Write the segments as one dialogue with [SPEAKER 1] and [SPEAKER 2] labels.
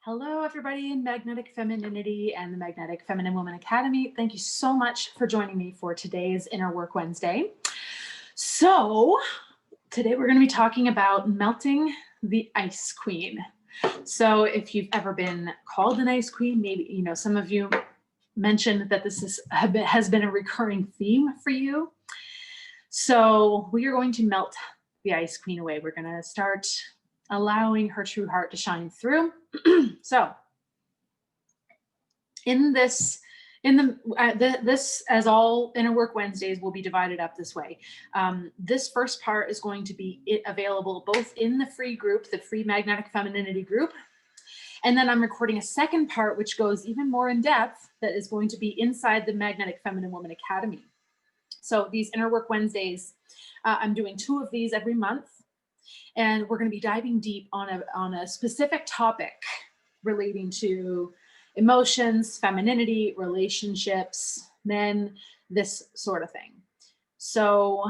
[SPEAKER 1] Hello, everybody in Magnetic Femininity and the Magnetic Feminine Woman Academy. Thank you so much for joining me for today's Inner Work Wednesday. So, today we're going to be talking about melting the ice queen. So, if you've ever been called an ice queen, maybe some of you mentioned that has been a recurring theme for you. So, we are going to melt the ice queen away. We're going to start allowing her true heart to shine through. So this, as all Inner Work Wednesdays will be divided up this way. This first part is going to be available both in the free group, the free Magnetic Femininity group, and then I'm recording a second part, which goes even more in depth, that is going to be inside the Magnetic Feminine Woman Academy. So these Inner Work Wednesdays, I'm doing 2 of these every month. And we're going to be diving deep on a specific topic relating to emotions, femininity, relationships, men, this sort of thing. So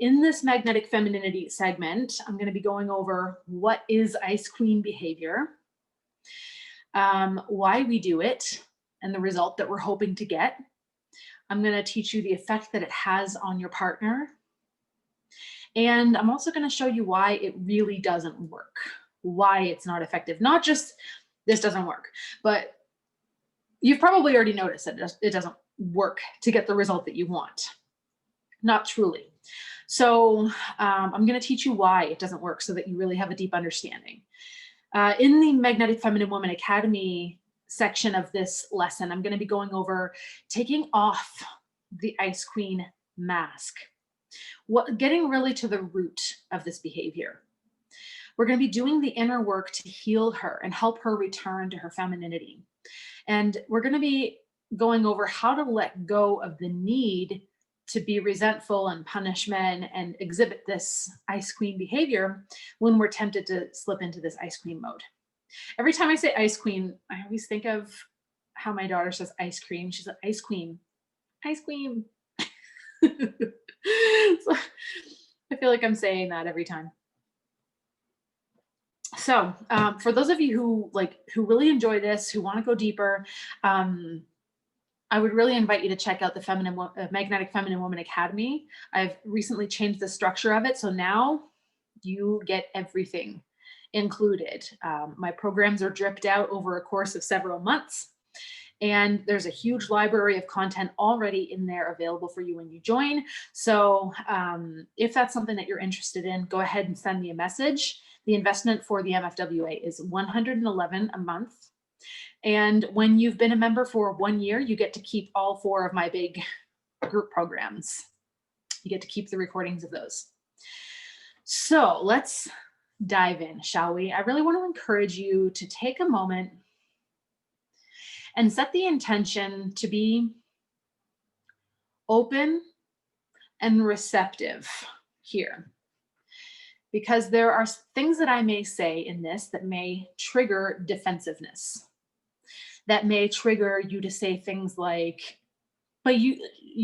[SPEAKER 1] in this Magnetic Femininity segment, I'm going to be going over what is Ice Queen behavior, why we do it, and the result that we're hoping to get. I'm going to teach you the effect that it has on your partner. And I'm also going to show you why it really doesn't work, why it's not effective. Not just this doesn't work, but you've probably already noticed that it doesn't work to get the result that you want. Not truly. So I'm going to teach you why it doesn't work so that you really have a deep understanding. In the Magnetic Feminine Woman Academy section of this lesson, I'm going to be going over taking off the Ice Queen mask. Getting really to the root of this behavior. We're going to be doing the inner work to heal her and help her return to her femininity. And we're going to be going over how to let go of the need to be resentful and punish men and exhibit this ice queen behavior when we're tempted to slip into this ice queen mode. Every time I say ice queen, I always think of how my daughter says ice cream. She's an ice queen. Ice queen. So I feel like I'm saying that every time. So for those of you who really enjoy this, who want to go deeper, I would really invite you to check out the Magnetic Feminine Woman Academy. I've recently changed the structure of it, so now you get everything included. My programs are dripped out over a course of several months. And there's a huge library of content already in there available for you when you join. So if that's something that you're interested in, go ahead and send me a message. The investment for the MFWA is $111 a month. And when you've been a member for 1 year, you get to keep all 4 of my big group programs. You get to keep the recordings of those. So let's dive in, shall we? I really want to encourage you to take a moment and set the intention to be open and receptive here. Because there are things that I may say in this that may trigger defensiveness, that may trigger you to say things like, but you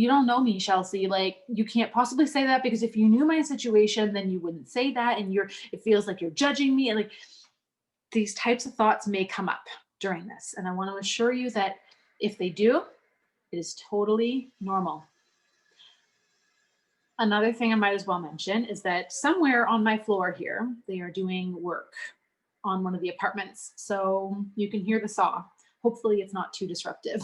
[SPEAKER 1] don't know me, Chelsea. Like, you can't possibly say that, because if you knew my situation, then you wouldn't say that. And it feels like you're judging me. And like, these types of thoughts may come up during this. And I want to assure you that if they do, it is totally normal. Another thing I might as well mention is that somewhere on my floor here, they are doing work on one of the apartments. So you can hear the saw. Hopefully it's not too disruptive.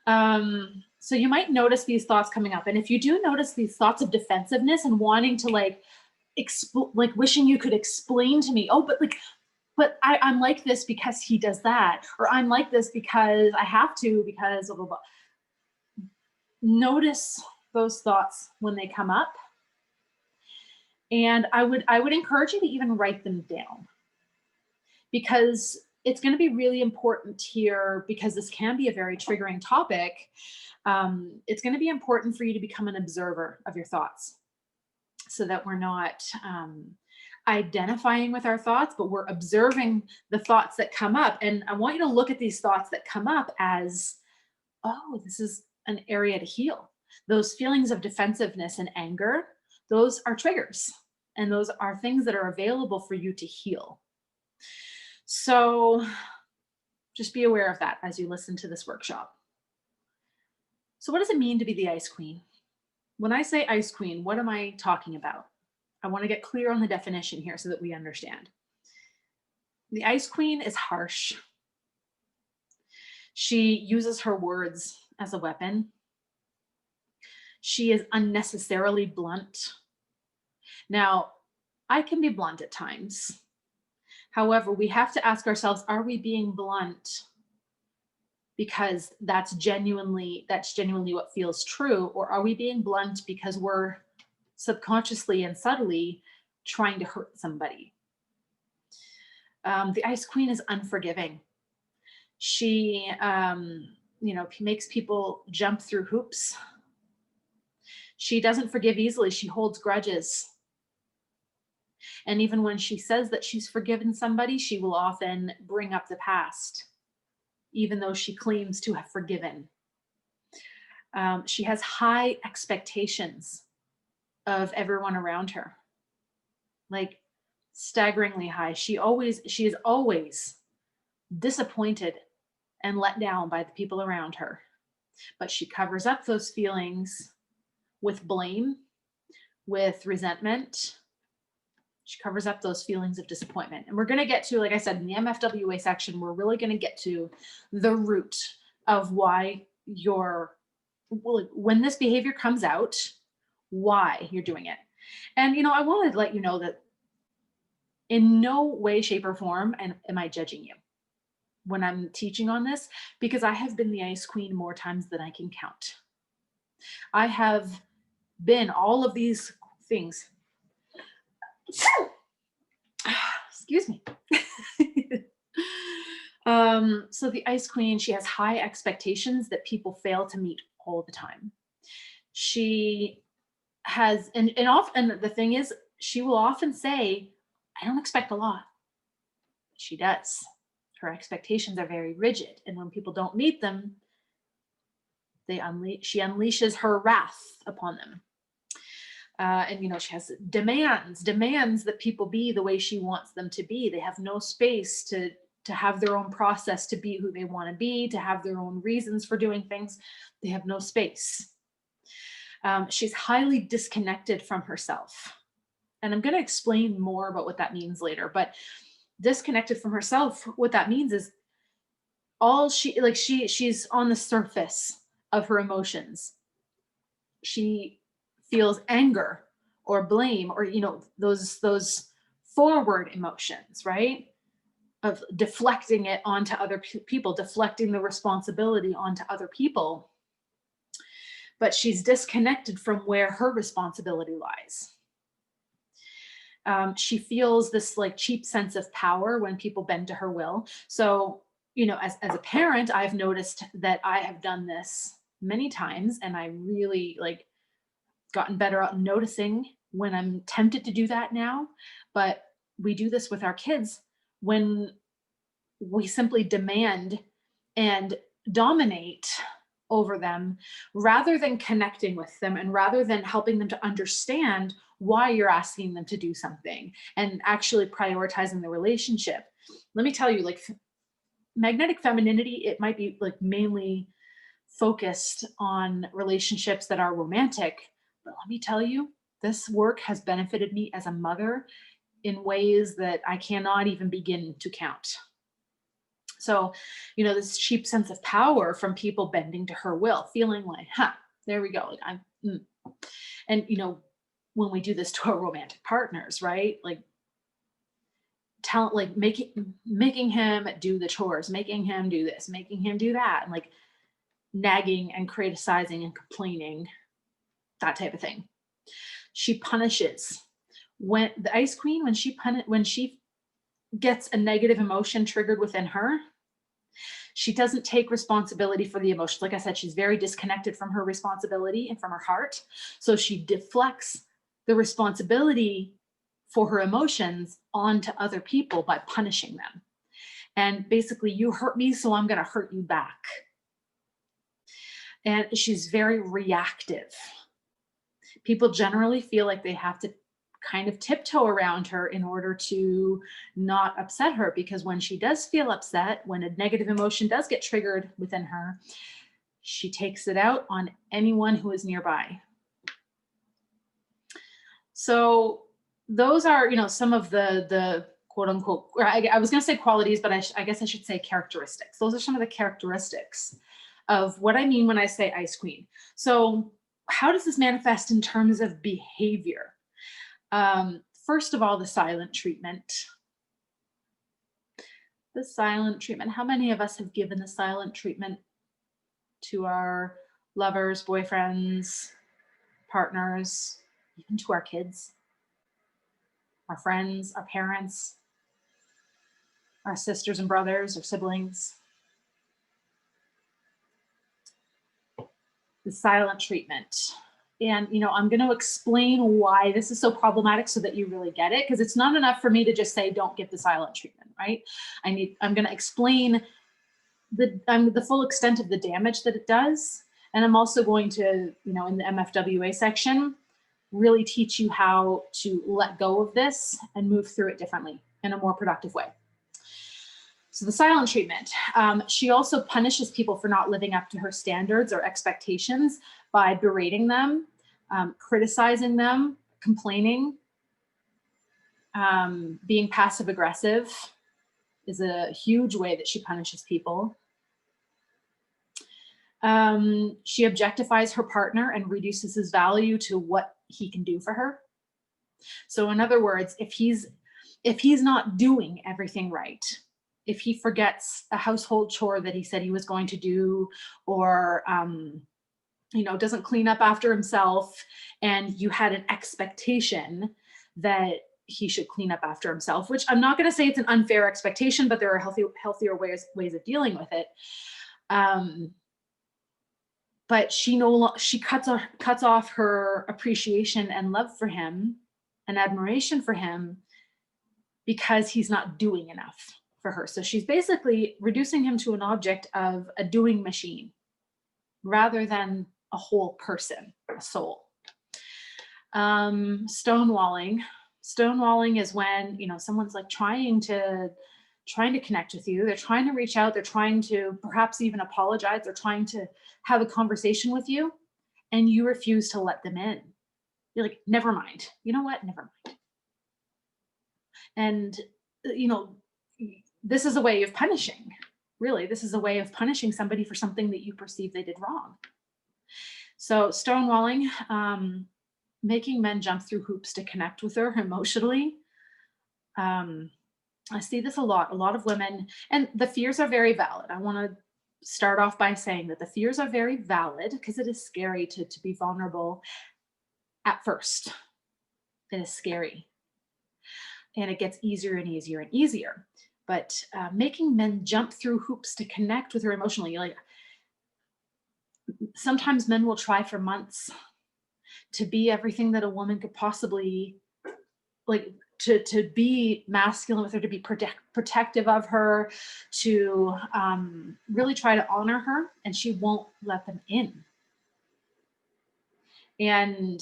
[SPEAKER 1] So you might notice these thoughts coming up. And if you do notice these thoughts of defensiveness and wanting to wishing you could explain to me, but I'm like this because he does that, or I'm like this because I have to, because blah, blah, blah. Notice those thoughts when they come up. And I would encourage you to even write them down, because it's going to be really important here, because this can be a very triggering topic. It's going to be important for you to become an observer of your thoughts, so that we're not identifying with our thoughts, but we're observing the thoughts that come up. And I want you to look at these thoughts that come up as, oh, this is an area to heal. Those feelings of defensiveness and anger, those are triggers, and those are things that are available for you to heal. So just be aware of that as you listen to this workshop. So, what does it mean to be the ice queen? When I say ice queen, what am I talking about? I want to get clear on the definition here so that we understand. The ice queen is harsh. She uses her words as a weapon. She is unnecessarily blunt. Now, I can be blunt at times. However, we have to ask ourselves, are we being blunt because that's genuinely what feels true, or are we being blunt because we're subconsciously and subtly trying to hurt somebody? The ice queen is unforgiving. She makes people jump through hoops. She doesn't forgive easily. She holds grudges. And even when she says that she's forgiven somebody, she will often bring up the past, even though she claims to have forgiven. She has high expectations of everyone around her, like staggeringly high. She is always disappointed and let down by the people around her, but she covers up those feelings with blame, with resentment. She covers up those feelings of disappointment. And we're going to get to, like I said, in the MFWA section, we're really going to get to the root of why when this behavior comes out, why you're doing it. And, I want to let you know that in no way, shape, or form am I judging you when I'm teaching on this, because I have been the ice queen more times than I can count. I have been all of these things. Excuse me. So the ice queen, she has high expectations that people fail to meet all the time. She has, and often the thing is, she will often say, I don't expect a lot. She does. Her expectations are very rigid. And when people don't meet them, she unleashes her wrath upon them. And she has demands that people be the way she wants them to be. They have no space to have their own process, to be who they want to be, to have their own reasons for doing things. They have no space. She's highly disconnected from herself. And I'm going to explain more about what that means later. But disconnected from herself, what that means is she's on the surface of her emotions. She feels anger or blame, or those forward emotions, right, of deflecting it onto other people, deflecting the responsibility onto other people, but she's disconnected from where her responsibility lies. She feels this like cheap sense of power when people bend to her will. So as a parent, I've noticed that I have done this many times, and I really gotten better at noticing when I'm tempted to do that now. But we do this with our kids when we simply demand and dominate over them rather than connecting with them, and rather than helping them to understand why you're asking them to do something and actually prioritizing the relationship. Let me tell you, magnetic femininity, it might be mainly focused on relationships that are romantic. But let me tell you, this work has benefited me as a mother in ways that I cannot even begin to count. So, this cheap sense of power from people bending to her will, feeling like, there we go. And, when we do this to our romantic partners, right? Making him do the chores, making him do this, making him do that, and nagging and criticizing and complaining, that type of thing. She punishes. When the ice queen, when she gets a negative emotion triggered within her, she doesn't take responsibility for the emotions. Like I said, she's very disconnected from her responsibility and from her heart. So she deflects the responsibility for her emotions onto other people by punishing them. And basically, you hurt me, so I'm going to hurt you back. And she's very reactive. People generally feel like they have to kind of tiptoe around her in order to not upset her. Because when she does feel upset, when a negative emotion does get triggered within her, she takes it out on anyone who is nearby. So those are, some of the quote unquote, or I was going to say qualities, but I guess I should say characteristics. Those are some of the characteristics of what I mean when I say ice queen. So how does this manifest in terms of behavior? First of all, the silent treatment. The silent treatment. How many of us have given the silent treatment to our lovers, boyfriends, partners, even to our kids, our friends, our parents, our sisters and brothers, or siblings? The silent treatment. And, I'm going to explain why this is so problematic so that you really get it. Because it's not enough for me to just say, don't give the silent treatment, right? I'm going to explain the full extent of the damage that it does. And I'm also going to, in the MFWA section, really teach you how to let go of this and move through it differently in a more productive way. So the silent treatment, she also punishes people for not living up to her standards or expectations by berating them, criticizing them, complaining, being passive aggressive is a huge way that she punishes people. She objectifies her partner and reduces his value to what he can do for her. So in other words, if he's not doing everything right, if he forgets a household chore that he said he was going to do, or doesn't clean up after himself, and you had an expectation that he should clean up after himself, which I'm not going to say it's an unfair expectation, but there are healthier ways of dealing with it. But she cuts off her appreciation and love for him and admiration for him because he's not doing enough for her. So she's basically reducing him to an object of a doing machine rather than a whole person, a soul. Stonewalling. Stonewalling is when, someone's like trying to connect with you. They're trying to reach out. They're trying to perhaps even apologize. They're trying to have a conversation with you, and you refuse to let them in. You're like, never mind. You know what? Never mind. And, this is a way of punishing. Really, this is a way of punishing somebody for something that you perceive they did wrong. So stonewalling, making men jump through hoops to connect with her emotionally. I see this a lot. A lot of women, and the fears are very valid. I want to start off by saying that the fears are very valid because it is scary to be vulnerable at first. It is scary. And it gets easier and easier and easier. But making men jump through hoops to connect with her emotionally, like sometimes men will try for months to be everything that a woman could possibly, like, to be masculine with her, to be protective of her, to really try to honor her, and she won't let them in. And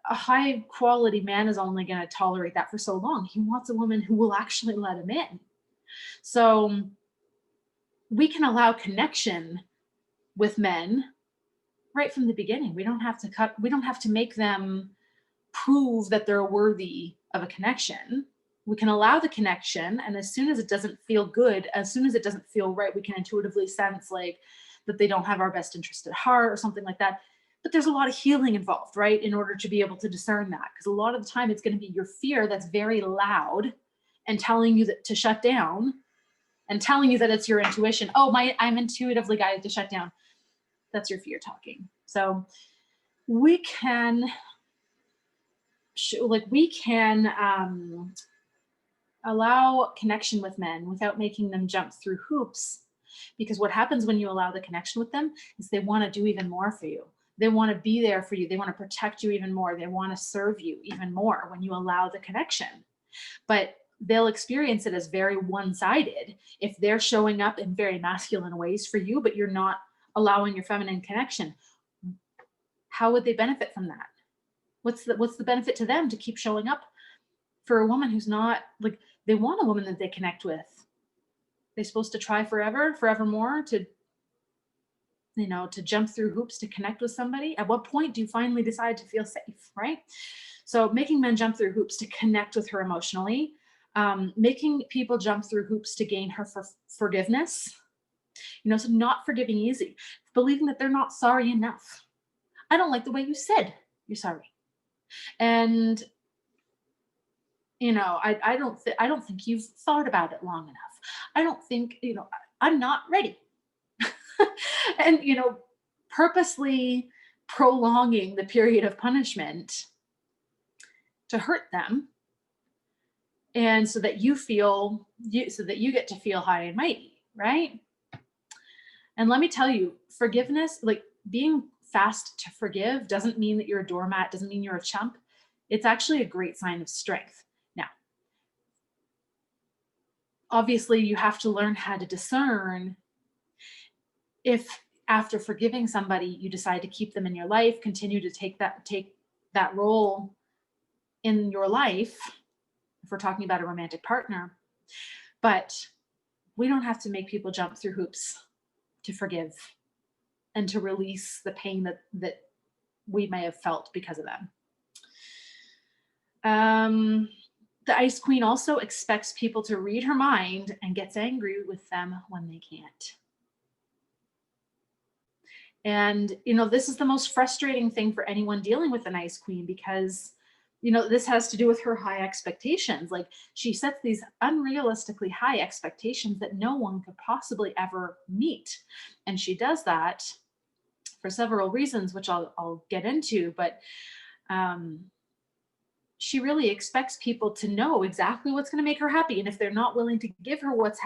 [SPEAKER 1] a high quality man is only going to tolerate that for so long. He wants a woman who will actually let him in. So we can allow connection with men right from the beginning. We don't have to make them prove that they're worthy of a connection. We can allow the connection, and as soon as it doesn't feel good, as soon as it doesn't feel right, we can intuitively sense like that they don't have our best interest at heart or something like that. But there's a lot of healing involved, right, in order to be able to discern that, because a lot of the time it's going to be your fear that's very loud and telling you that to shut down, and telling you that it's your intuition. Oh, I'm intuitively guided to shut down. That's your fear talking. So we can allow connection with men without making them jump through hoops, because what happens when you allow the connection with them is they want to do even more for you. They want to be there for you. They want to protect you even more. They want to serve you even more when you allow the connection. But they'll experience it as very one-sided if they're showing up in very masculine ways for you, but you're not allowing your feminine connection. How would they benefit from that? What's the benefit to them to keep showing up for a woman who's not like, they want a woman that they connect with. They're supposed to try forevermore to, to jump through hoops to connect with somebody. At what point do you finally decide to feel safe, right? So making men jump through hoops to connect with her emotionally, making people jump through hoops to gain her forgiveness, so not forgiving easy, believing that they're not sorry enough. I don't like the way you said you're sorry. And I don't think you've thought about it long enough. I don't think, I'm not ready. And purposely prolonging the period of punishment to hurt them, and so that so that you get to feel high and mighty, right? And let me tell you, forgiveness, like being fast to forgive, doesn't mean that you're a doormat, doesn't mean you're a chump. It's actually a great sign of strength. Now, obviously, you have to learn how to discern if after forgiving somebody, you decide to keep them in your life, continue to take that role in your life, if we're talking about a romantic partner. But we don't have to make people jump through hoops to forgive and to release the pain that we may have felt because of them. The Ice Queen also expects people to read her mind and gets angry with them when they can't. And, this is the most frustrating thing for anyone dealing with an Ice Queen, because, this has to do with her high expectations. Like, she sets these unrealistically high expectations that no one could possibly ever meet. And she does that for several reasons, which I'll get into. But she really expects people to know exactly what's going to make her happy. And if they're not willing to give her what's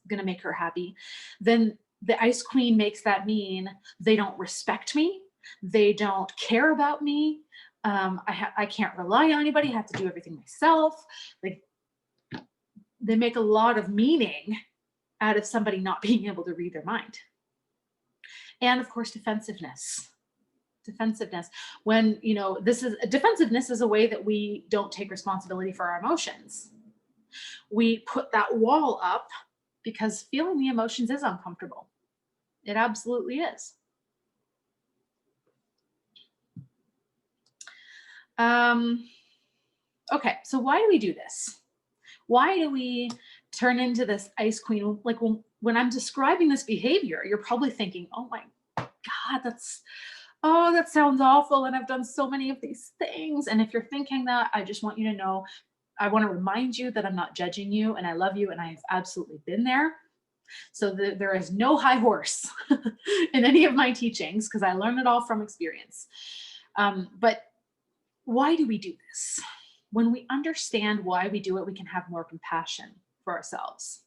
[SPEAKER 1] going to make her happy, then the Ice Queen makes that mean they don't respect me. They don't care about me. I can't rely on anybody. I have to do everything myself. Like, they make a lot of meaning out of somebody not being able to read their mind. And of course, defensiveness. When, defensiveness is a way that we don't take responsibility for our emotions. We put that wall up because feeling the emotions is uncomfortable. It absolutely is. Okay, so why do we do this? Why do we turn into this Ice Queen? Like, when I'm describing this behavior, you're probably thinking, oh my God, that sounds awful. And I've done so many of these things. And if you're thinking that, I just want you to know, I want to remind you that I'm not judging you, and I love you, and I've absolutely been there. So there is no high horse in any of my teachings, because I learned it all from experience. But why do we do this? When we understand why we do it, we can have more compassion for ourselves.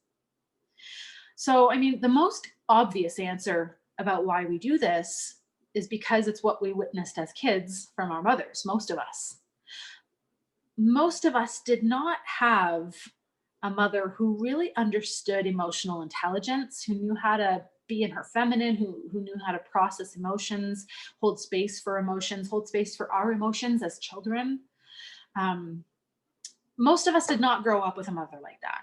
[SPEAKER 1] So, the most obvious answer about why we do this is because it's what we witnessed as kids from our mothers, most of us. Most of us did not have a mother who really understood emotional intelligence, who knew how to be in her feminine, who knew how to process emotions, hold space for emotions, hold space for our emotions as children. Most of us did not grow up with a mother like that.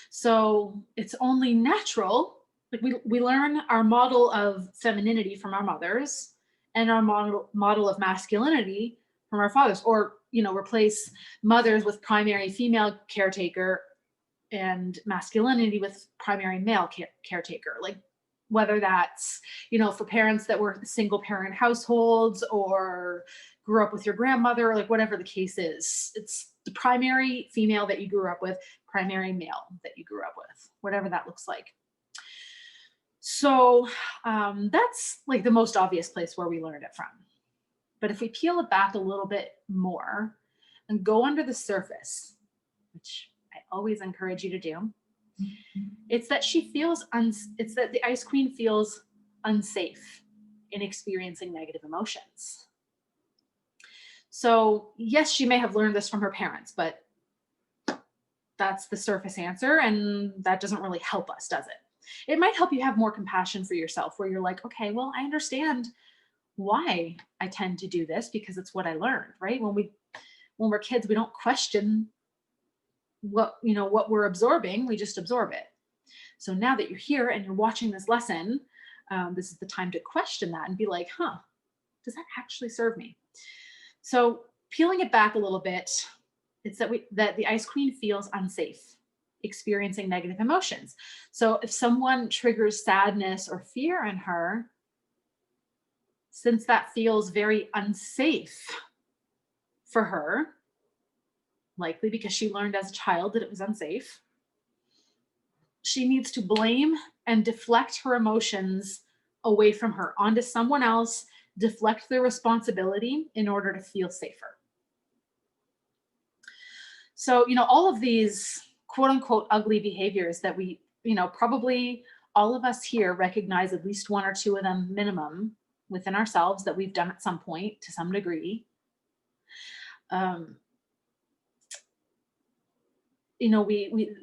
[SPEAKER 1] So it's only natural. Like, we learn our model of femininity from our mothers, and our model of masculinity from our fathers, or, replace mothers with primary female caretaker and masculinity with primary male caretaker. Like, whether that's, for parents that were single parent households or grew up with your grandmother, like whatever the case is, it's the primary female that you grew up with, primary male that you grew up with, whatever that looks like. So that's like the most obvious place where we learned it from. But if we peel it back a little bit more and go under the surface, which I always encourage you to do, it's that it's that the Ice Queen feels unsafe in experiencing negative emotions. So yes, she may have learned this from her parents, but that's the surface answer, and that doesn't really help us, does it? It might help you have more compassion for yourself, where you're like, okay, well, I understand why I tend to do this because it's what I learned, right? When we're kids, we don't question what we're absorbing, we just absorb it. So now that you're here and you're watching this lesson, this is the time to question that and be like, huh, does that actually serve me? So peeling it back a little bit, it's that the ice queen feels unsafe experiencing negative emotions. So if someone triggers sadness or fear in her, since that feels very unsafe for her, likely because she learned as a child that it was unsafe, she needs to blame and deflect her emotions away from her onto someone else, deflect their responsibility in order to feel safer. So, all of these quote unquote ugly behaviors that probably all of us here recognize at least one or two of them minimum within ourselves that we've done at some point to some degree. Um,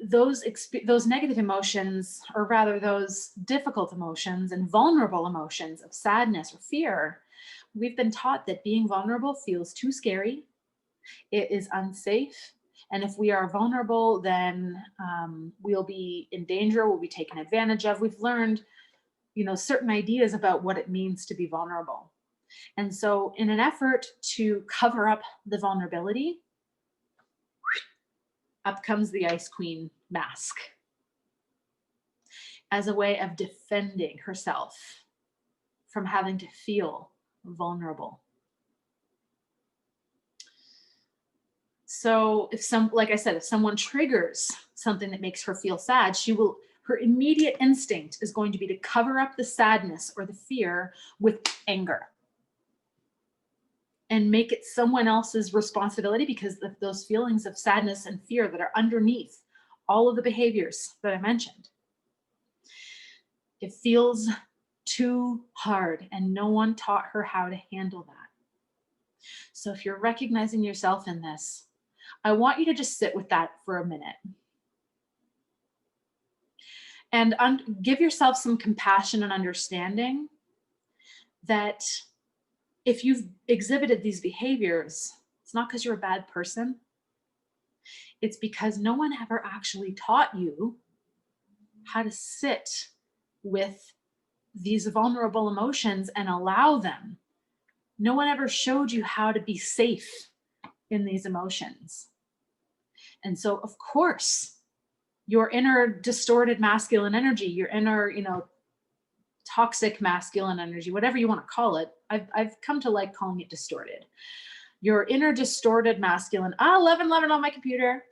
[SPEAKER 1] those negative emotions, or rather those difficult emotions and vulnerable emotions of sadness or fear, we've been taught that being vulnerable feels too scary, it is unsafe, and if we are vulnerable, then we'll be in danger, we'll be taken advantage of. We've learned certain ideas about what it means to be vulnerable, and so in an effort to cover up the vulnerability, up comes the ice queen mask as a way of defending herself from having to feel vulnerable. So like I said, if someone triggers something that makes her feel sad, her immediate instinct is going to be to cover up the sadness or the fear with anger and make it someone else's responsibility, because of those feelings of sadness and fear that are underneath all of the behaviors that I mentioned. It feels too hard, and no one taught her how to handle that. So if you're recognizing yourself in this, I want you to just sit with that for a minute and give yourself some compassion and understanding that if you've exhibited these behaviors, it's not because you're a bad person. It's because no one ever actually taught you how to sit with these vulnerable emotions and allow them. No one ever showed you how to be safe in these emotions. And so, of course, your inner distorted masculine energy, your inner, toxic masculine energy, whatever you want to call it. I've come to like calling it distorted. Your inner distorted masculine, 11 on my computer.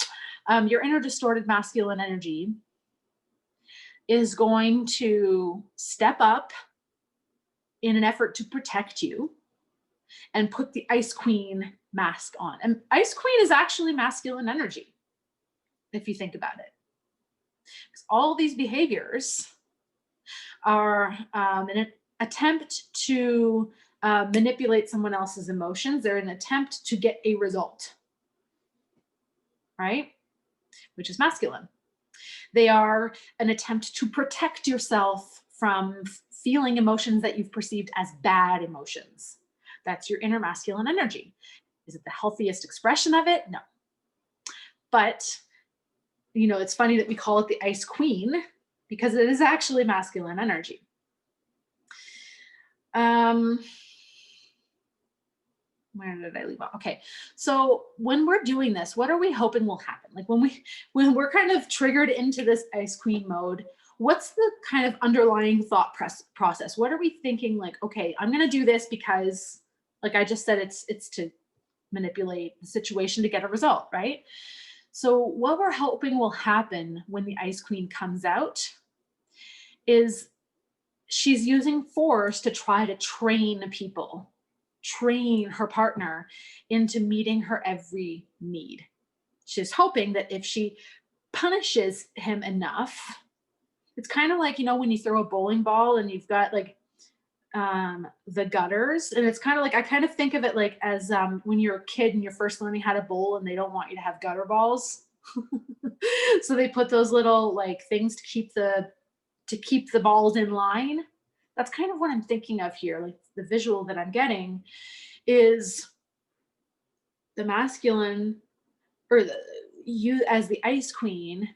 [SPEAKER 1] Your inner distorted masculine energy is going to step up in an effort to protect you and put the ice queen mask on. And ice queen is actually masculine energy, if you think about it. Because all these behaviors are an attempt to manipulate someone else's emotions. They're an attempt to get a result, right? Which is masculine. They are an attempt to protect yourself from feeling emotions that you've perceived as bad emotions. That's your inner masculine energy. Is it the healthiest expression of it? No. But, it's funny that we call it the ice queen because it is actually masculine energy. Where did I leave off? Okay. So when we're doing this, what are we hoping will happen? Like when we're kind of triggered into this ice queen mode, what's the kind of underlying thought process? What are we thinking? Like, okay, I'm going to do this because, like I just said, it's to manipulate the situation to get a result, right? So what we're hoping will happen when the ice queen comes out is she's using force to try to train her partner into meeting her every need. She's hoping that if she punishes him enough, it's kind of like, when you throw a bowling ball and you've got like the gutters, and it's kind of like, I kind of think of it like as when you're a kid and you're first learning how to bowl and they don't want you to have gutter balls. So they put those little like things to keep the balls in line. That's kind of what I'm thinking of here. Like the visual that I'm getting is the masculine, or you as the ice queen,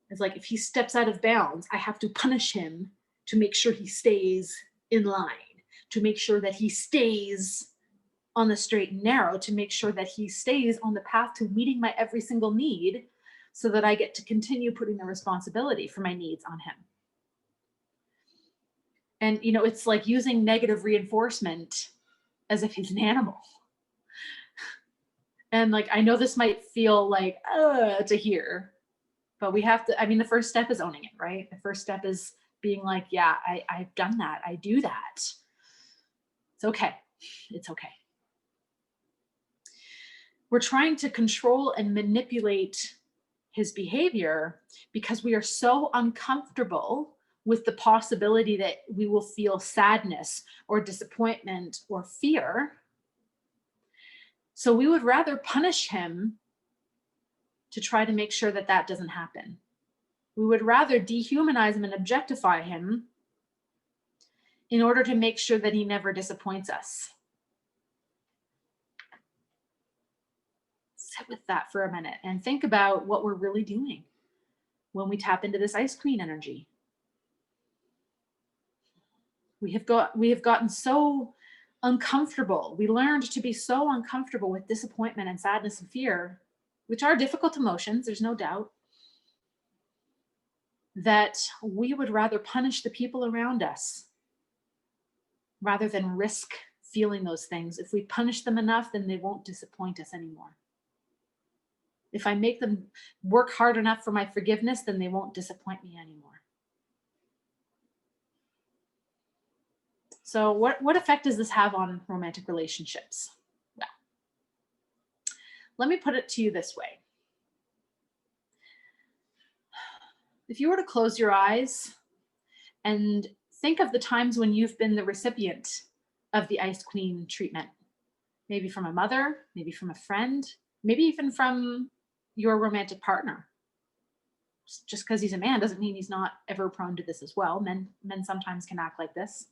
[SPEAKER 1] is like, if he steps out of bounds, I have to punish him to make sure he stays in line, to make sure that he stays on the straight and narrow, to make sure that he stays on the path to meeting my every single need, so that I get to continue putting the responsibility for my needs on him. And, it's like using negative reinforcement as if he's an animal. And like, I know this might feel like, to hear, but we have to, I mean, the first step is owning it, right? The first step is being like, yeah, I've done that. I do that. It's okay. It's okay. We're trying to control and manipulate his behavior because we are so uncomfortable with the possibility that we will feel sadness or disappointment or fear. So we would rather punish him to try to make sure that that doesn't happen. We would rather dehumanize him and objectify him in order to make sure that he never disappoints us. Sit with that for a minute and think about what we're really doing when we tap into this ice queen energy. We have gotten so uncomfortable. We learned to be so uncomfortable with disappointment and sadness and fear, which are difficult emotions, there's no doubt, that we would rather punish the people around us rather than risk feeling those things. If we punish them enough, then they won't disappoint us anymore. If I make them work hard enough for my forgiveness, then they won't disappoint me anymore. So what effect does this have on romantic relationships? Well, let me put it to you this way. If you were to close your eyes and think of the times when you've been the recipient of the Ice Queen treatment, maybe from a mother, maybe from a friend, maybe even from your romantic partner. Just because he's a man doesn't mean he's not ever prone to this as well. Men sometimes can act like this.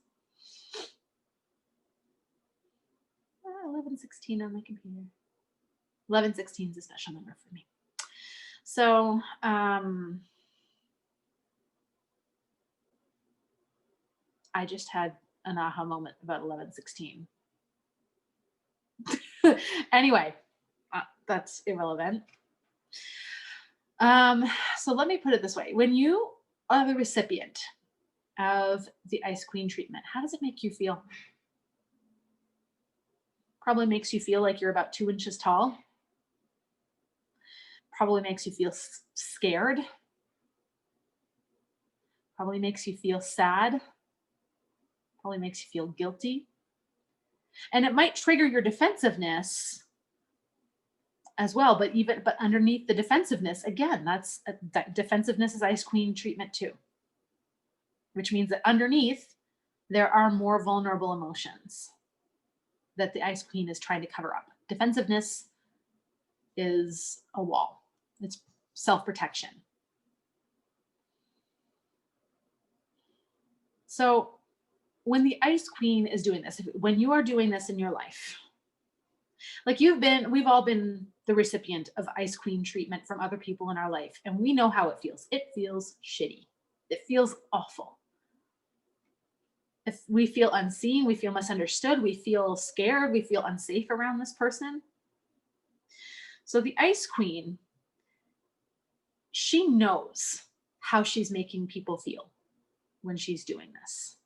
[SPEAKER 1] 1116 on my computer. 1116 is a special number for me. So I just had an aha moment about 1116. Anyway, that's irrelevant. So let me put it this way. When you are the recipient of the Ice Queen treatment, how does it make you feel? Probably makes you feel like you're about 2 inches tall. Probably makes you feel scared. Probably makes you feel sad. Probably makes you feel guilty. And it might trigger your defensiveness as well, but underneath the defensiveness, again, that defensiveness is Ice Queen treatment too, which means that underneath there are more vulnerable emotions that the Ice Queen is trying to cover up. Defensiveness is a wall. It's self-protection. So when the Ice Queen is doing this, when you are doing this in your life, like we've all been the recipient of Ice Queen treatment from other people in our life, and we know how it feels. It feels shitty. It feels awful. If we feel unseen, we feel misunderstood, we feel scared, we feel unsafe around this person. So the Ice Queen, she knows how she's making people feel when she's doing this.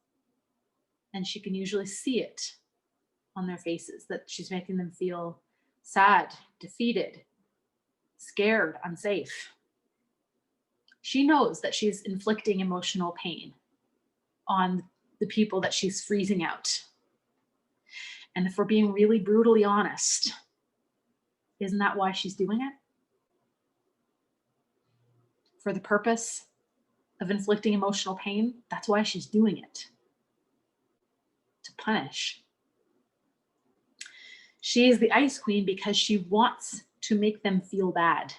[SPEAKER 1] And she can usually see it on their faces, that she's making them feel sad, defeated, scared, unsafe. She knows that she's inflicting emotional pain on the people that she's freezing out. And if we're being really brutally honest, isn't that why she's doing it? For the purpose of inflicting emotional pain? That's why she's doing it. To punish. She is the Ice Queen because she wants to make them feel bad.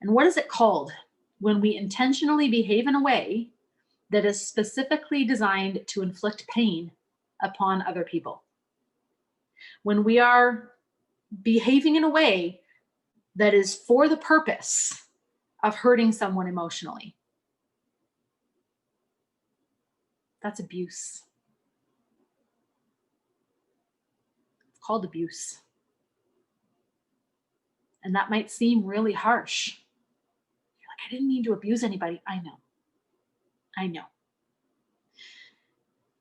[SPEAKER 1] And what is it called when we intentionally behave in a way that is specifically designed to inflict pain upon other people. When we are behaving in a way that is for the purpose of hurting someone emotionally, that's abuse. It's called abuse. And that might seem really harsh. You're like, I didn't mean to abuse anybody. I know. I know.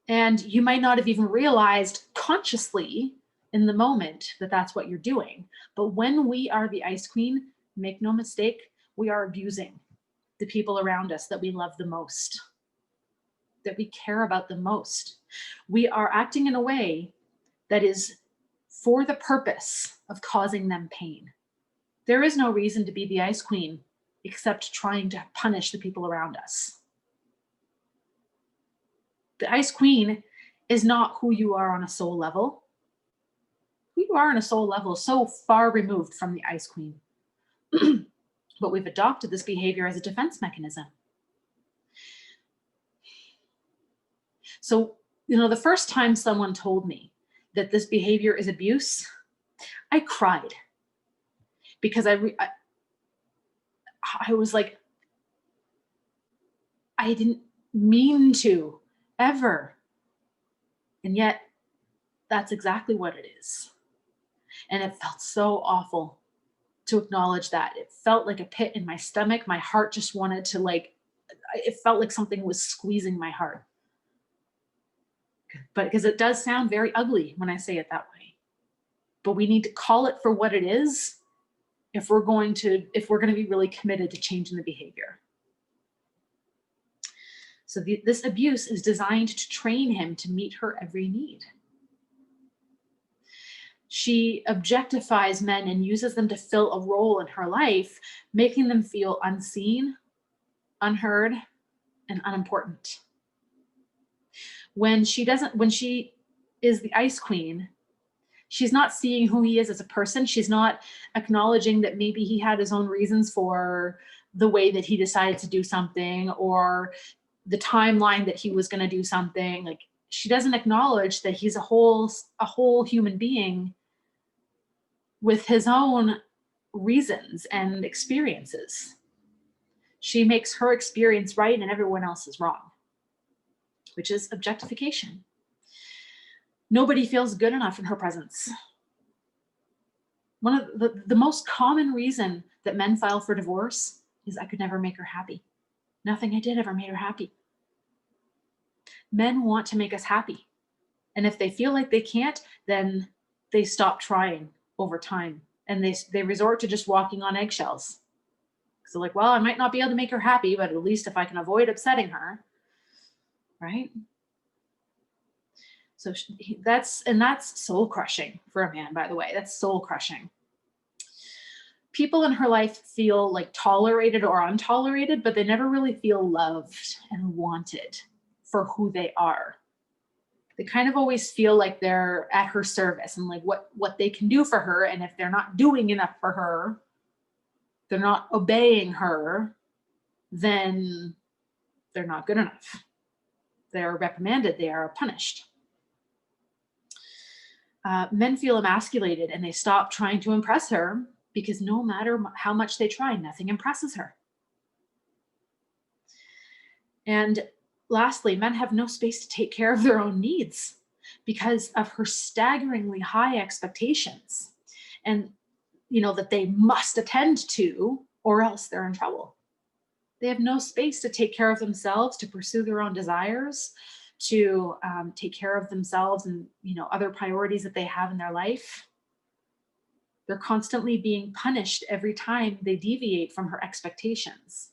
[SPEAKER 1] And you might not have even realized consciously in the moment that that's what you're doing. But when we are the ice queen, make no mistake, we are abusing the people around us that we love the most, that we care about the most. We are acting in a way that is for the purpose of causing them pain. There is no reason to be the ice queen except trying to punish the people around us. The ice queen is not who you are on a soul level. Who you are on a soul level is so far removed from the ice queen. But we've adopted this behavior as a defense mechanism. So, the first time someone told me that this behavior is abuse, I cried because I was like, I didn't mean to ever. And yet that's exactly what it is. And it felt so awful to acknowledge that. It felt like a pit in my stomach. My heart just wanted to it felt like something was squeezing my heart. But because it does sound very ugly when I say it that way. But we need to call it for what it is if we're going to be really committed to changing the behavior. So this abuse is designed to train him to meet her every need. She objectifies men and uses them to fill a role in her life, making them feel unseen, unheard, and unimportant. When she is the ice queen, she's not seeing who he is as a person. She's not acknowledging that maybe he had his own reasons for the way that he decided to do something or the timeline that he was going to do something. Like, she doesn't acknowledge that he's a whole human being with his own reasons and experiences. She makes her experience right and everyone else is wrong, which is objectification. Nobody feels good enough in her presence. One of the most common reason that men file for divorce is, I could never make her happy. Nothing I did ever made her happy. Men want to make us happy. And if they feel like they can't, then they stop trying over time. And they resort to just walking on eggshells. So like, well, I might not be able to make her happy, but at least if I can avoid upsetting her, right? So that's soul crushing for a man, by the way. That's soul crushing. People in her life feel like tolerated or untolerated, but they never really feel loved and wanted for who they are. They kind of always feel like they're at her service and like what they can do for her. And if they're not doing enough for her, they're not obeying her, then they're not good enough. They're reprimanded, they are punished. Men feel emasculated and they stop trying to impress her because no matter how much they try, nothing impresses her. And lastly, men have no space to take care of their own needs because of her staggeringly high expectations and, that they must attend to or else they're in trouble. They have no space to take care of themselves, to pursue their own desires, to take care of themselves and, other priorities that they have in their life. They're constantly being punished every time they deviate from her expectations.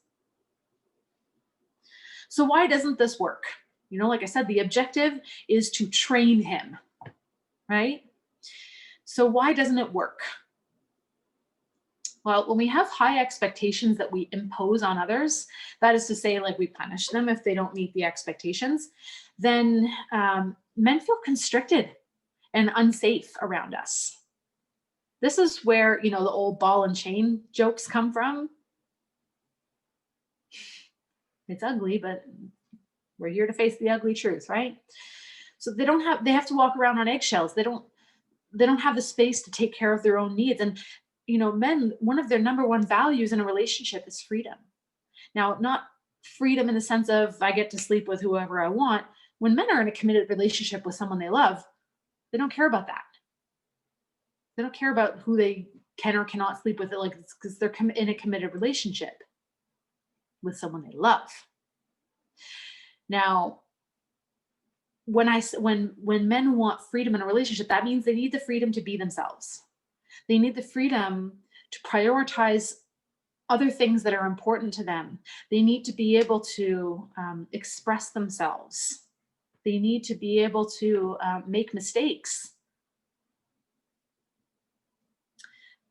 [SPEAKER 1] So why doesn't this work? Like I said, the objective is to train him, right? So why doesn't it work? Well, when we have high expectations that we impose on others, that is to say, like we punish them if they don't meet the expectations, then men feel constricted and unsafe around us. This is where, the old ball and chain jokes come from. It's ugly, but We're here to face the ugly truth, right? So they have to walk around on eggshells. They don't have the space to take care of their own needs. And, men, one of their number one values in a relationship is freedom. Now, not freedom in the sense of I get to sleep with whoever I want. When men are in a committed relationship with someone they love, they don't care about that. They don't care about who they can or cannot sleep with, like, because they're in a committed relationship with someone they love. Now, when men want freedom in a relationship, that means they need the freedom to be themselves. They need the freedom to prioritize other things that are important to them. They need to be able to express themselves. They need to be able to make mistakes.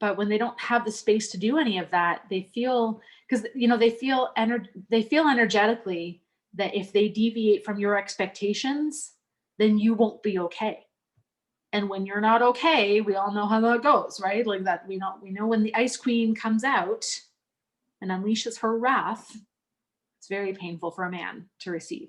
[SPEAKER 1] But when they don't have the space to do any of that, they feel, because they feel energetically that if they deviate from your expectations, then you won't be okay. And when you're not okay, we all know how that goes, right? Like that, we know when the ice queen comes out and unleashes her wrath, it's very painful for a man to receive.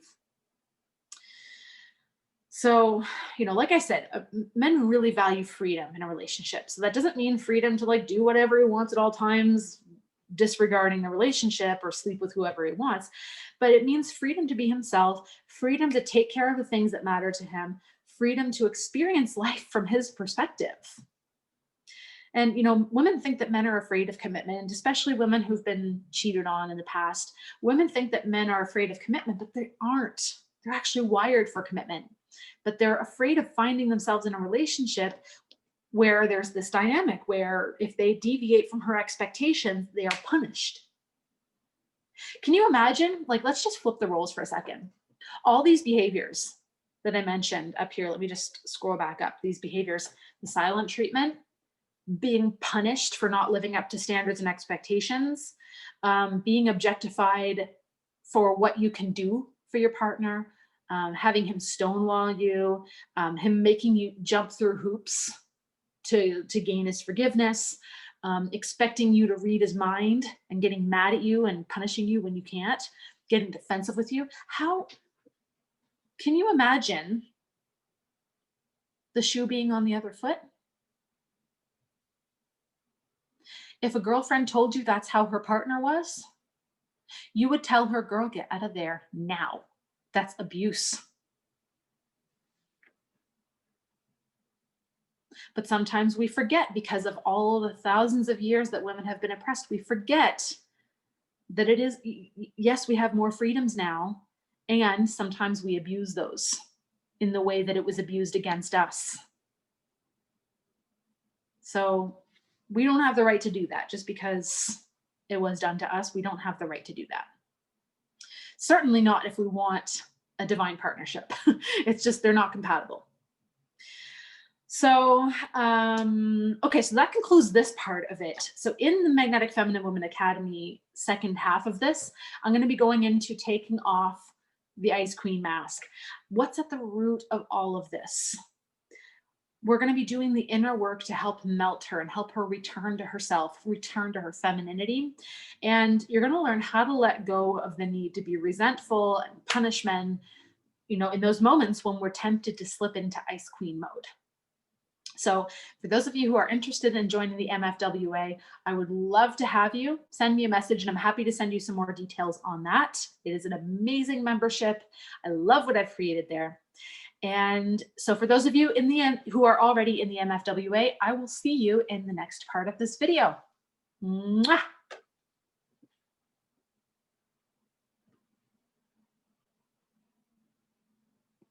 [SPEAKER 1] So, like I said, men really value freedom in a relationship. So that doesn't mean freedom to like do whatever he wants at all times, disregarding the relationship or sleep with whoever he wants. But it means freedom to be himself, freedom to take care of the things that matter to him, freedom to experience life from his perspective. And, women think that men are afraid of commitment, especially women who've been cheated on in the past. Women think that men are afraid of commitment, but they aren't. They're actually wired for commitment, but they're afraid of finding themselves in a relationship where there's this dynamic where if they deviate from her expectations, they are punished. Can you imagine? Like, let's just flip the roles for a second. All these behaviors that I mentioned up here, let me just scroll back up. These behaviors, the silent treatment, being punished for not living up to standards and expectations, being objectified for what you can do for your partner, having him stonewall you, him making you jump through hoops to gain his forgiveness, expecting you to read his mind and getting mad at you and punishing you when you can't, getting defensive with you. How can you imagine the shoe being on the other foot? If a girlfriend told you that's how her partner was, you would tell her, girl, get out of there now. That's abuse. But sometimes we forget, because of all the thousands of years that women have been oppressed, we forget that it is, yes, we have more freedoms now, and sometimes we abuse those in the way that it was abused against us. So we don't have the right to do that. Just because it was done to us, we don't have the right to do that. Certainly not if we want a divine partnership. It's just, they're not compatible. So, okay, so that concludes this part of it. So in the Magnetic Feminine Woman Academy second half of this, I'm going to be going into taking off the Ice Queen mask. What's at the root of all of this? We're going to be doing the inner work to help melt her and help her return to herself, return to her femininity. And you're going to learn how to let go of the need to be resentful and punish men, in those moments when we're tempted to slip into Ice Queen mode. So for those of you who are interested in joining the MFWA, I would love to have you. Send me a message and I'm happy to send you some more details on that. It is an amazing membership. I love what I've created there. And so for those of you in the end who are already in the MFWA, I will see you in the next part of this video. Mwah!